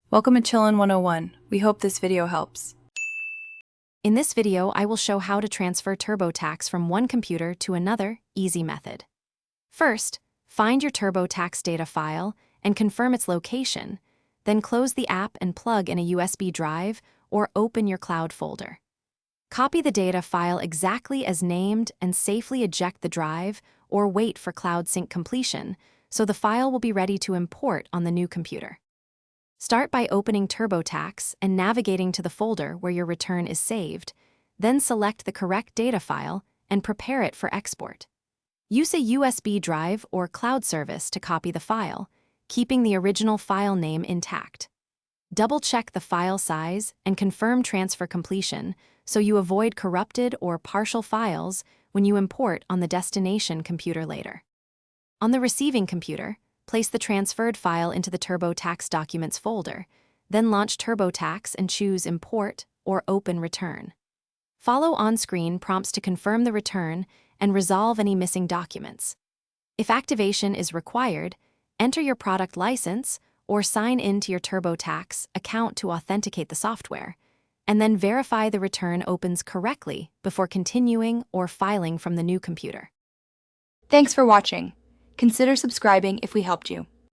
Welcome to Chillin' 101. We hope this video helps. In this video, I will show how to transfer TurboTax from one computer to another easy method. First, find your TurboTax data file and confirm its location, then close the app and plug in a USB drive or open your cloud folder. Copy the data file exactly as named and safely eject the drive or wait for cloud sync completion so the file will be ready to import on the new computer. Start by opening TurboTax and navigating to the folder where your return is saved, then select the correct data file and prepare it for export. Use a USB drive or cloud service to copy the file, keeping the original file name intact. Double-check the file size and confirm transfer completion so you avoid corrupted or partial files when you import on the destination computer later. On the receiving computer, place the transferred file into the TurboTax Documents folder, then launch TurboTax and choose Import or Open Return. Follow on-screen prompts to confirm the return and resolve any missing documents. If activation is required, enter your product license or sign in to your TurboTax account to authenticate the software, and then verify the return opens correctly before continuing or filing from the new computer. Thanks for watching. Consider subscribing if we helped you.